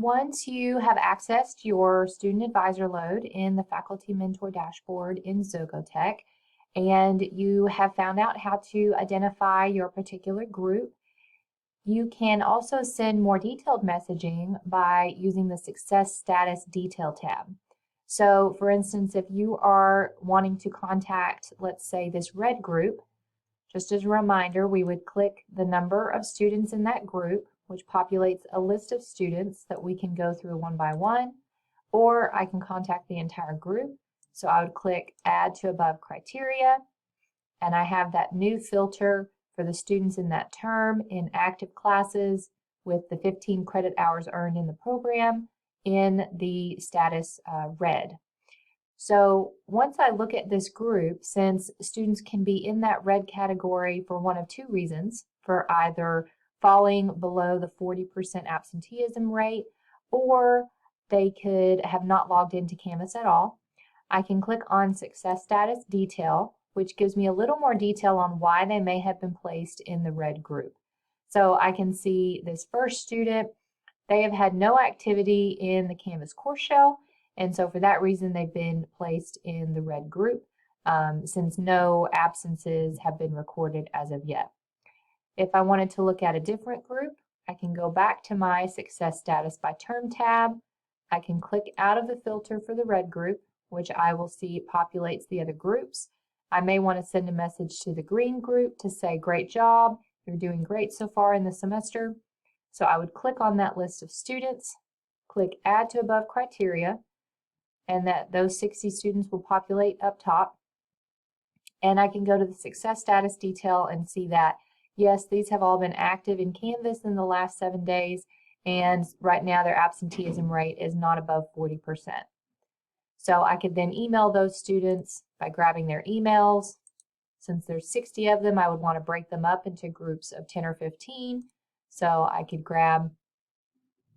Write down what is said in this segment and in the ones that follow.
Once you have accessed your student advisor load in the Faculty Mentor dashboard in Zogotech, and you have found out how to identify your particular group, you can also send more detailed messaging by using the Success Status Detail tab. So, for instance, if you are wanting to contact, let's say, this red group, just as a reminder, we would click the number of students in that group, which populates a list of students that we can go through one by one, or I can contact the entire group. So I would click Add to Above Criteria, and I have that new filter for the students in that term in active classes with the 15 credit hours earned in the program in the status red. So once I look at this group, since students can be in that red category for one of two reasons, for either falling below the 40% absenteeism rate, or they could have not logged into Canvas at all, I can click on Success Status Detail, which gives me a little more detail on why they may have been placed in the red group. So I can see this first student, they have had no activity in the Canvas course shell, and so for that reason they've been placed in the red group since no absences have been recorded as of yet. If I wanted to look at a different group, I can go back to my Success Status by Term tab. I can click out of the filter for the red group, which I will see populates the other groups. I may want to send a message to the green group to say, great job, you're doing great so far in the semester. So I would click on that list of students, click Add to Above Criteria, and those 60 students will populate up top. And I can go to the Success Status Detail and see that, yes, these have all been active in Canvas in the last 7 days, and right now their absenteeism rate is not above 40%. So I could then email those students by grabbing their emails. Since there's 60 of them, I would want to break them up into groups of 10 or 15. So I could grab,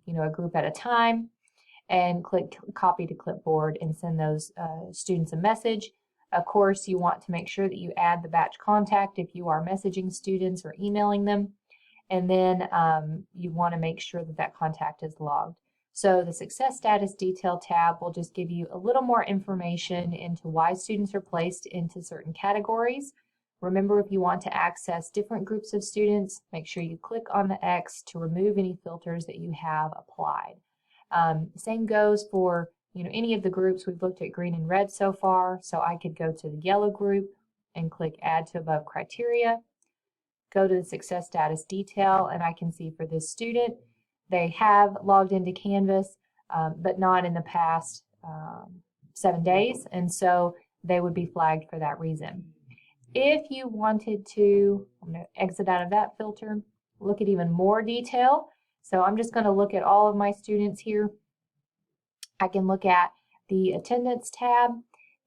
a group at a time and click Copy to Clipboard and send those students a message. Of course, you want to make sure that you add the batch contact if you are messaging students or emailing them. And then you want to make sure that that contact is logged. So the Success Status Detail tab will just give you a little more information into why students are placed into certain categories. Remember, if you want to access different groups of students, make sure you click on the X to remove any filters that you have applied. Same goes for any of the groups. We've looked at green and red so far, so I could go to the yellow group and click Add to Above Criteria, go to the Success Status Detail, and I can see for this student, they have logged into Canvas, but not in the past 7 days, and so they would be flagged for that reason. If you wanted to, I'm going to exit out of that filter, look at even more detail. So I'm just going to look at all of my students here. I can look at the Attendance tab,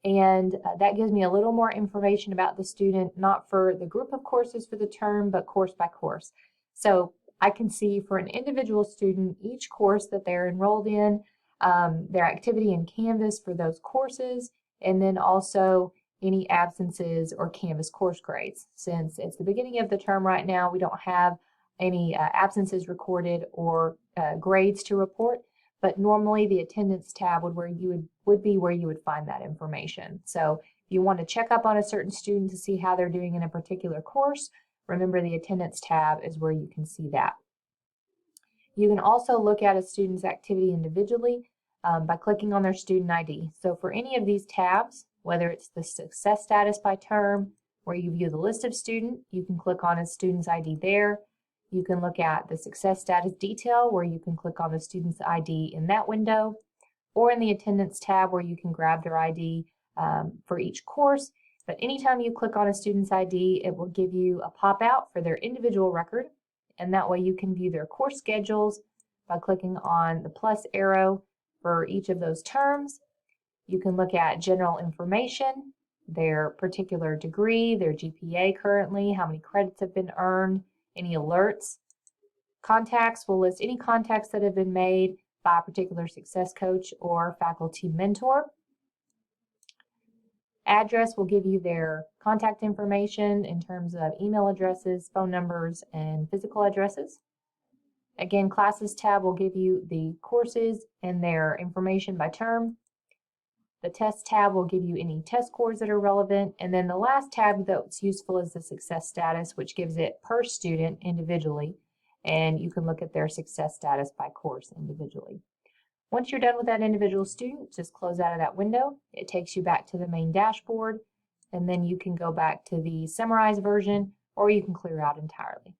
and that gives me a little more information about the student, not for the group of courses for the term, but course by course. So I can see for an individual student each course that they're enrolled in, their activity in Canvas for those courses, and then also any absences or Canvas course grades. Since it's the beginning of the term right now, we don't have any absences recorded or grades to report, but normally the Attendance tab would be where you would find that information. So if you want to check up on a certain student to see how they're doing in a particular course, remember the Attendance tab is where you can see that. You can also look at a student's activity individually by clicking on their student ID. So for any of these tabs, whether it's the Success Status by Term, where you view the list of student, you can click on a student's ID there. You can look at the Success Status Detail, where you can click on the student's ID in that window, or in the Attendance tab, where you can grab their ID for each course. But anytime you click on a student's ID, it will give you a pop-out for their individual record, and that way you can view their course schedules by clicking on the plus arrow for each of those terms. You can look at general information, their particular degree, their GPA currently, how many credits have been earned, any alerts. Contacts will list any contacts that have been made by a particular success coach or faculty mentor. Address will give you their contact information in terms of email addresses, phone numbers, and physical addresses. Again, Classes tab will give you the courses and their information by term. The Test tab will give you any test scores that are relevant. And then the last tab that's useful is the Success Status, which gives it per student individually. And you can look at their success status by course individually. Once you're done with that individual student, just close out of that window. It takes you back to the main dashboard, and then you can go back to the summarized version, or you can clear out entirely.